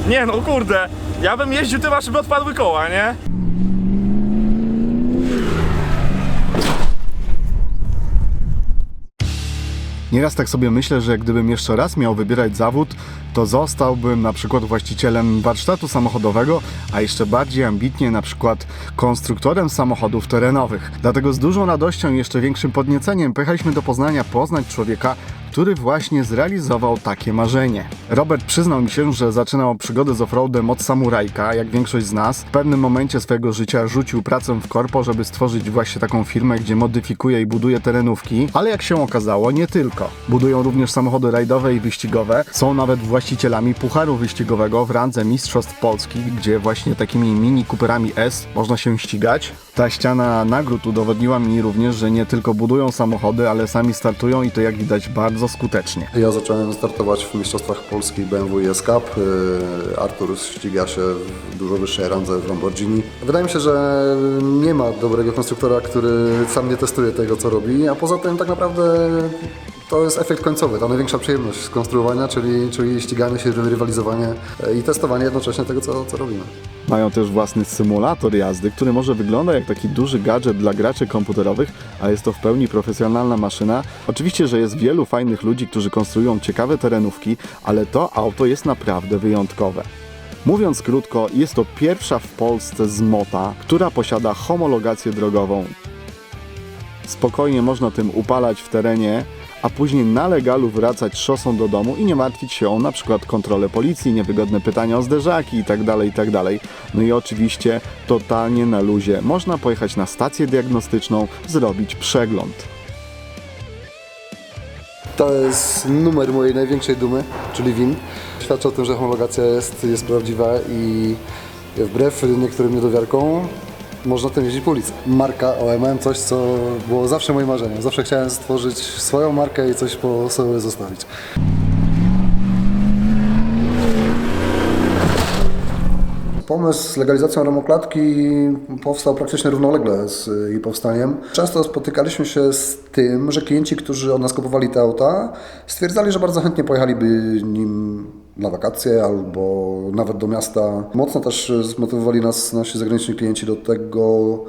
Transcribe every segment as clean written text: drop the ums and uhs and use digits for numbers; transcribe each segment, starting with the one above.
Nie no kurde, ja bym jeździł tym, żeby odpadły koła, nie? Nieraz tak sobie myślę, że gdybym jeszcze raz miał wybierać zawód, to zostałbym na przykład właścicielem warsztatu samochodowego, a jeszcze bardziej ambitnie na przykład konstruktorem samochodów terenowych. Dlatego z dużą radością i jeszcze większym podnieceniem pojechaliśmy do Poznania poznać człowieka, który właśnie zrealizował takie marzenie. Robert przyznał mi się, że zaczynał przygodę z offroadem od samurajka, jak większość z nas. W pewnym momencie swojego życia rzucił pracę w korpo, żeby stworzyć właśnie taką firmę, gdzie modyfikuje i buduje terenówki, ale jak się okazało, nie tylko. Budują również samochody rajdowe i wyścigowe. Są nawet właścicielami pucharu wyścigowego w randze Mistrzostw Polski, gdzie właśnie takimi Mini Cooperami S można się ścigać. Ta ściana nagród udowodniła mi również, że nie tylko budują samochody, ale sami startują i to jak widać bardzo skutecznie. Ja zacząłem startować w Mistrzostwach Polski BMW i S-Cup. Artur ściga się w dużo wyższej randze w Lamborghini. Wydaje mi się, że nie ma dobrego konstruktora, który sam nie testuje tego, co robi, a poza tym tak naprawdę to jest efekt końcowy, ta największa przyjemność skonstruowania, czyli ściganie się, rywalizowanie i testowanie jednocześnie tego, co robimy. Mają też własny symulator jazdy, który może wygląda jak taki duży gadżet dla graczy komputerowych, a jest to w pełni profesjonalna maszyna. Oczywiście, że jest wielu fajnych ludzi, którzy konstruują ciekawe terenówki, ale to auto jest naprawdę wyjątkowe. Mówiąc krótko, jest to pierwsza w Polsce zmota, która posiada homologację drogową. Spokojnie można tym upalać w terenie, a później na legalu wracać szosą do domu i nie martwić się o na przykład kontrolę policji, niewygodne pytania o zderzaki itd., itd. No i oczywiście totalnie na luzie. Można pojechać na stację diagnostyczną, zrobić przegląd. To jest numer mojej największej dumy, czyli WIN. Świadczy o tym, że homologacja jest prawdziwa i wbrew niektórym niedowiarkom można tym jeździć po ulicy. Marka OMM, coś co było zawsze moim marzeniem. Zawsze chciałem stworzyć swoją markę i coś po sobie zostawić. Pomysł z legalizacją ramoklatki powstał praktycznie równolegle z jej powstaniem. Często spotykaliśmy się z tym, że klienci, którzy od nas kupowali te auta, stwierdzali, że bardzo chętnie pojechaliby nim na wakacje albo nawet do miasta. Mocno też zmotywowali nas nasi zagraniczni klienci do tego,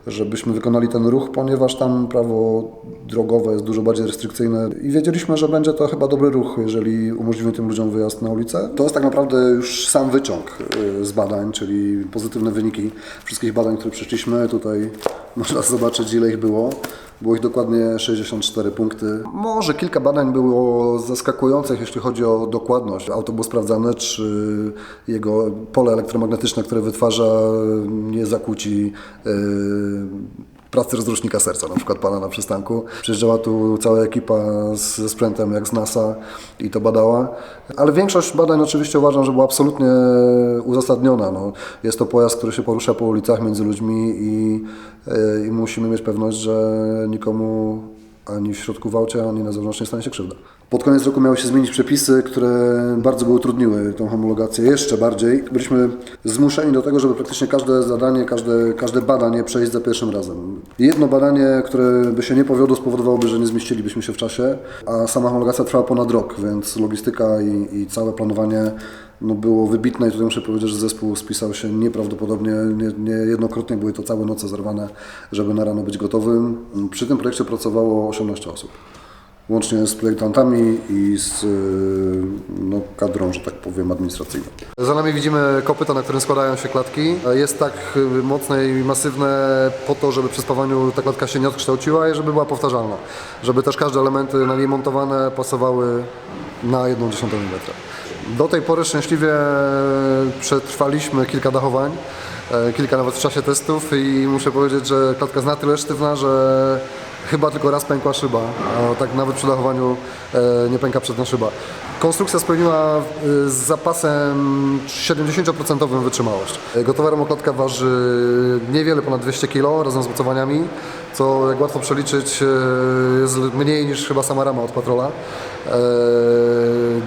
żebyśmy wykonali ten ruch, ponieważ tam prawo drogowe jest dużo bardziej restrykcyjne i wiedzieliśmy, że będzie to chyba dobry ruch, jeżeli umożliwimy tym ludziom wyjazd na ulicę. To jest tak naprawdę już sam wyciąg z badań, czyli pozytywne wyniki wszystkich badań, które przeszliśmy. Tutaj można zobaczyć, ile ich było. Było ich dokładnie 64 punkty. Może kilka badań było zaskakujących, jeśli chodzi o dokładność. Auto było sprawdzane, czy jego pole elektromagnetyczne, które wytwarza, nie zakłóci pracy rozrusznika serca, na przykład pana na przystanku. Przyjeżdżała tu cała ekipa ze sprzętem jak z NASA i to badała. Ale większość badań oczywiście uważam, że była absolutnie uzasadniona. No, jest to pojazd, który się porusza po ulicach między ludźmi i musimy mieć pewność, że nikomu ani w środku w aucie, ani na zewnątrz nie stanie się krzywda. Pod koniec roku miały się zmienić przepisy, które bardzo by utrudniły tą homologację jeszcze bardziej. Byliśmy zmuszeni do tego, żeby praktycznie każde zadanie, każde badanie przejść za pierwszym razem. Jedno badanie, które by się nie powiodło, spowodowałoby, że nie zmieścilibyśmy się w czasie, a sama homologacja trwała ponad rok, więc logistyka i całe planowanie było wybitne i tutaj muszę powiedzieć, że zespół spisał się nieprawdopodobnie, niejednokrotnie były to całe noce zerwane, żeby na rano być gotowym. Przy tym projekcie pracowało 18 osób. Łącznie z projektantami i z kadrą, że tak powiem, administracyjną. Za nami widzimy kopyto, na którym składają się klatki. Jest tak mocne i masywne po to, żeby przy spawaniu ta klatka się nie odkształciła i żeby była powtarzalna. Żeby też każde elementy na niej montowane pasowały na 1/10 mm. Do tej pory szczęśliwie przetrwaliśmy kilka dachowań, kilka nawet w czasie testów i muszę powiedzieć, że klatka jest na tyle sztywna, że chyba tylko raz pękła szyba, a tak nawet przy dachowaniu nie pęka przednia szyba. Konstrukcja spełniła z zapasem 70% wytrzymałość. Gotowa ramoklatka waży niewiele ponad 200 kg razem z mocowaniami, co jak łatwo przeliczyć jest mniej niż chyba sama rama od Patrola.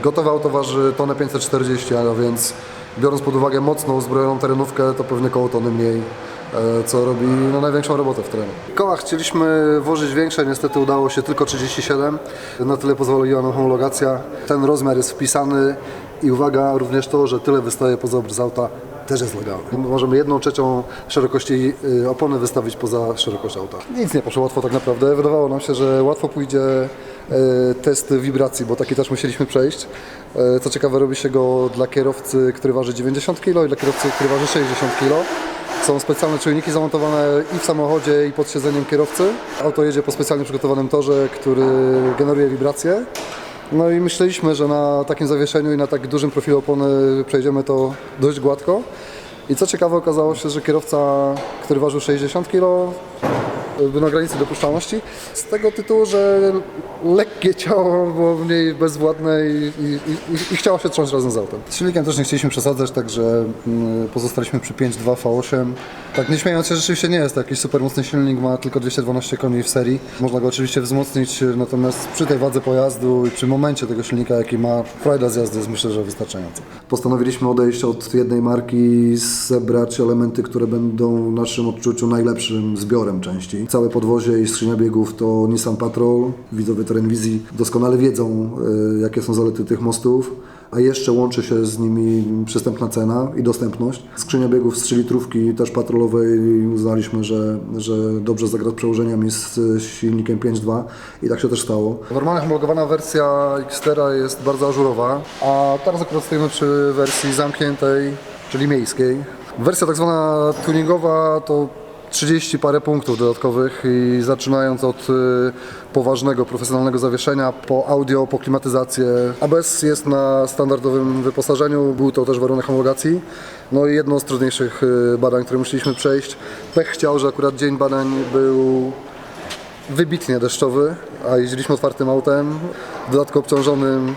Gotowe auto waży 1540 kg, a więc biorąc pod uwagę mocno uzbrojoną terenówkę, to pewnie koło tony mniej, co robi największą robotę w terenie. Koła chcieliśmy włożyć większe, niestety udało się tylko 37. Na tyle pozwoliła nam homologacja. Ten rozmiar jest wpisany I uwaga, również to, że tyle wystaje poza obrys auta, też jest legalne. Możemy 1/3 szerokości opony wystawić poza szerokość auta. Nic nie poszło łatwo tak naprawdę. Wydawało nam się, że łatwo pójdzie test wibracji, bo taki też musieliśmy przejść. Co ciekawe, robi się go dla kierowcy, który waży 90 kg i dla kierowcy, który waży 60 kg. Są specjalne czujniki zamontowane i w samochodzie, i pod siedzeniem kierowcy. Auto jedzie po specjalnie przygotowanym torze, który generuje wibracje. No i myśleliśmy, że na takim zawieszeniu i na tak dużym profilu opony przejdziemy to dość gładko. I co ciekawe, okazało się, że kierowca, który ważył 60 kg, był na granicy dopuszczalności z tego tytułu, że lekkie ciało było mniej bezwładne i chciało się trząść razem z autem. Z silnikiem też nie chcieliśmy przesadzać, także pozostaliśmy przy 5.2 V8. Tak nie śmiejąc się, rzeczywiście nie jest to jakiś super mocny silnik, ma tylko 212 koni w serii. Można go oczywiście wzmocnić, natomiast przy tej wadze pojazdu i przy momencie tego silnika, jaki ma, frajda z jazdy jest, myślę, że wystarczająca. Postanowiliśmy odejść od jednej marki i zebrać elementy, które będą w naszym odczuciu najlepszym zbiorem części. Całe podwozie i skrzynia biegów to Nissan Patrol. Widzowie Terenwizji doskonale wiedzą, jakie są zalety tych mostów, a jeszcze łączy się z nimi przystępna cena i dostępność. Skrzynia biegów z 3-litrówki, też patrolowej, uznaliśmy, że dobrze zagra z przełożeniami z silnikiem 5.2 i tak się też stało. Normalnie homologowana wersja Xtera jest bardzo ażurowa, a teraz akurat stoimy przy wersji zamkniętej, czyli miejskiej. Wersja tak zwana tuningowa to 30 parę punktów dodatkowych i zaczynając od poważnego, profesjonalnego zawieszenia, po audio, po klimatyzację. ABS jest na standardowym wyposażeniu, był to też warunek homologacji. No i jedno z trudniejszych badań, które musieliśmy przejść. Pech chciał, że akurat dzień badań był wybitnie deszczowy, a jeździliśmy otwartym autem, dodatkowo obciążonym,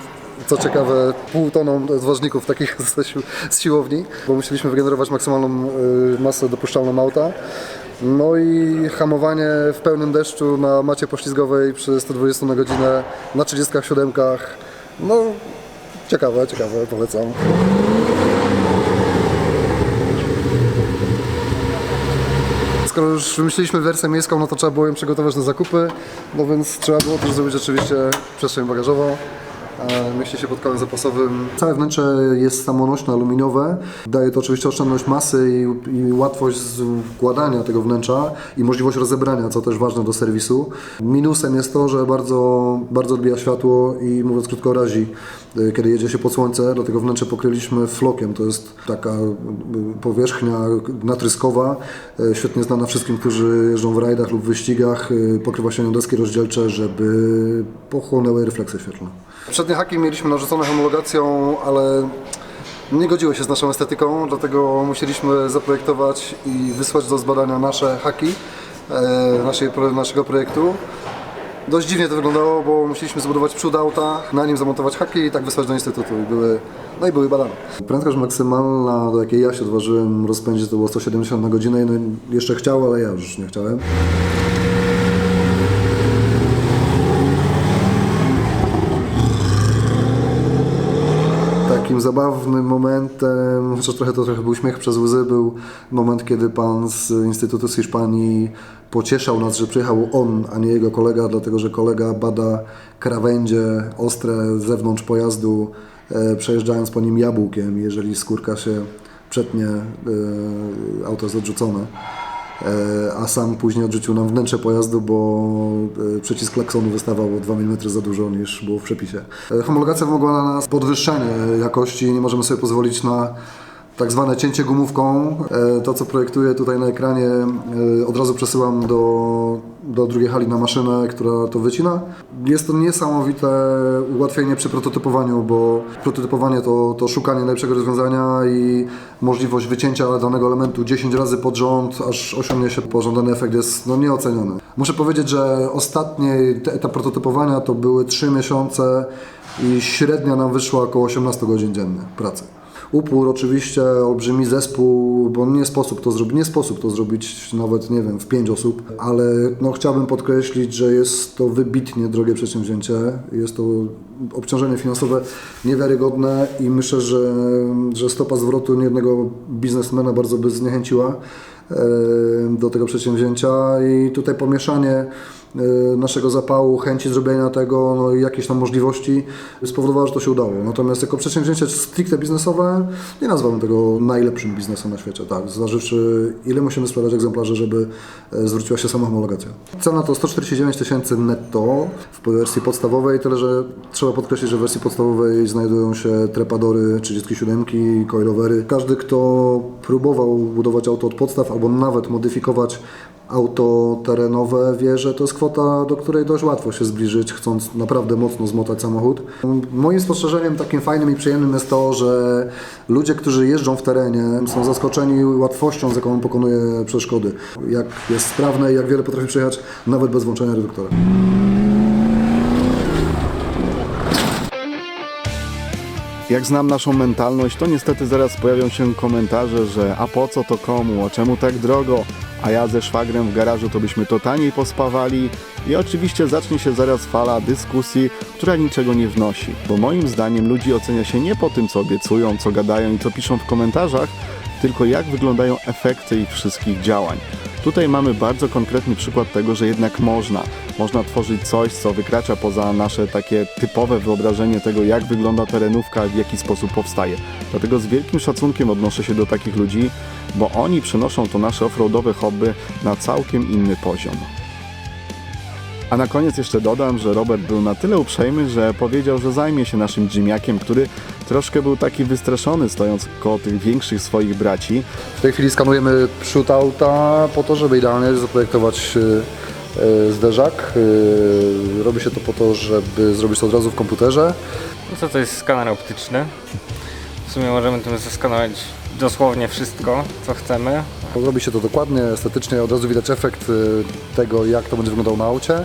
co ciekawe, pół toną zważników takich z siłowni, bo musieliśmy wygenerować maksymalną masę dopuszczalną auta. No i hamowanie w pełnym deszczu na macie poślizgowej przy 120 na godzinę na 37. No ciekawe, polecam. Skoro już wymyśliliśmy wersję miejską, no to trzeba było ją przygotować na zakupy, no więc trzeba było też zrobić oczywiście przestrzeń bagażową. Mieści się pod kołem zapasowym. Całe wnętrze jest samonośne, aluminiowe. Daje to oczywiście oszczędność masy i łatwość wkładania tego wnętrza i możliwość rozebrania, co też ważne do serwisu. Minusem jest to, że bardzo odbija światło i mówiąc krótko razi, kiedy jedzie się pod słońce, dlatego wnętrze pokryliśmy flokiem. To jest taka powierzchnia natryskowa, świetnie znana wszystkim, którzy jeżdżą w rajdach lub wyścigach. Pokrywa się nią deski rozdzielcze, żeby pochłonęły refleksy świetlne. Przednie haki mieliśmy narzucone homologacją, ale nie godziły się z naszą estetyką, dlatego musieliśmy zaprojektować i wysłać do zbadania nasze haki naszego projektu. Dość dziwnie to wyglądało, bo musieliśmy zbudować przód auta, na nim zamontować haki i tak wysłać do instytutu i były badane. Prędkość maksymalna, do jakiej ja się odważyłem rozpędzić, to było 170 na godzinę. No, jeszcze chciał, ale ja już nie chciałem. Takim zabawnym momentem, chociaż trochę był śmiech przez łzy, był moment, kiedy pan z Instytutu z Hiszpanii pocieszał nas, że przyjechał on, a nie jego kolega, dlatego że kolega bada krawędzie ostre z zewnątrz pojazdu, przejeżdżając po nim jabłkiem. Jeżeli skórka się przetnie, auto jest odrzucone. A sam później odrzucił nam wnętrze pojazdu, bo przycisk klaksonu wystawał o 2 mm za dużo niż było w przepisie. Homologacja wymogła na nas podwyższenie jakości, nie możemy sobie pozwolić na tak zwane cięcie gumówką. To, co projektuję tutaj na ekranie, od razu przesyłam do drugiej hali na maszynę, która to wycina. Jest to niesamowite ułatwienie przy prototypowaniu, bo prototypowanie to szukanie najlepszego rozwiązania i możliwość wycięcia danego elementu 10 razy pod rząd, aż osiągnie się pożądany efekt, jest nieoceniony. Muszę powiedzieć, że ostatni etap prototypowania to były 3 miesiące i średnia nam wyszła około 18 godzin dziennie pracy. Upór oczywiście, olbrzymi zespół, bo nie sposób to zrobić nawet, nie wiem, w 5 osób, ale chciałbym podkreślić, że jest to wybitnie drogie przedsięwzięcie, jest to obciążenie finansowe niewiarygodne i myślę, że stopa zwrotu niejednego biznesmena bardzo by zniechęciła. do tego przedsięwzięcia i tutaj pomieszanie naszego zapału, chęci zrobienia tego, no i jakieś tam możliwości spowodowało, że to się udało. Natomiast jako przedsięwzięcie stricte biznesowe nie nazwałbym tego najlepszym biznesem na świecie, tak, zważywszy ile musimy sprzedać egzemplarzy, żeby zwróciła się sama homologacja. Cena to 149 000 netto w wersji podstawowej, tyle że trzeba podkreślić, że w wersji podstawowej znajdują się trepadory 37, coilovery. Każdy, kto próbował budować auto od podstaw albo nawet modyfikować auto terenowe, wie, że to jest kwota, do której dość łatwo się zbliżyć, chcąc naprawdę mocno zmotać samochód. Moim spostrzeżeniem takim fajnym i przyjemnym jest to, że ludzie, którzy jeżdżą w terenie, są zaskoczeni łatwością, z jaką on pokonuje przeszkody. Jak jest sprawne i jak wiele potrafi przejechać, nawet bez włączenia reduktora. Jak znam naszą mentalność, to niestety zaraz pojawią się komentarze, że a po co to komu, a czemu tak drogo, a ja ze szwagrem w garażu to byśmy to taniej pospawali i oczywiście zacznie się zaraz fala dyskusji, która niczego nie wnosi, bo moim zdaniem ludzi ocenia się nie po tym, co obiecują, co gadają i co piszą w komentarzach, tylko jak wyglądają efekty ich wszystkich działań. Tutaj mamy bardzo konkretny przykład tego, że jednak można tworzyć coś, co wykracza poza nasze takie typowe wyobrażenie tego, jak wygląda terenówka, w jaki sposób powstaje. Dlatego z wielkim szacunkiem odnoszę się do takich ludzi, bo oni przenoszą to nasze offroadowe hobby na całkiem inny poziom. A na koniec jeszcze dodam, że Robert był na tyle uprzejmy, że powiedział, że zajmie się naszym Jimiakiem, który troszkę był taki wystraszony, stojąc koło tych większych swoich braci. W tej chwili skanujemy przód auta po to, żeby idealnie zaprojektować zderzak. Robi się to po to, żeby zrobić to od razu w komputerze. No to jest skaner optyczny. W sumie możemy tym zeskanować dosłownie wszystko, co chcemy. Robi się to dokładnie, estetycznie, od razu widać efekt tego, jak to będzie wyglądało na aucie.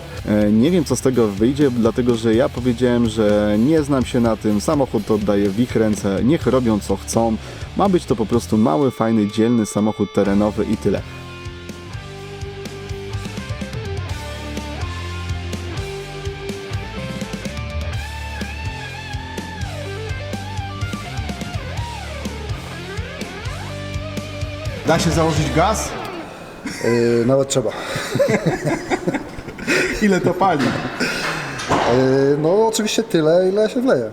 Nie wiem, co z tego wyjdzie, dlatego że ja powiedziałem, że nie znam się na tym, samochód oddaję w ich ręce, niech robią co chcą. Ma być to po prostu mały, fajny, dzielny samochód terenowy i tyle. Da się założyć gaz? Nawet trzeba. Ile to pali? No oczywiście tyle, ile się wleje.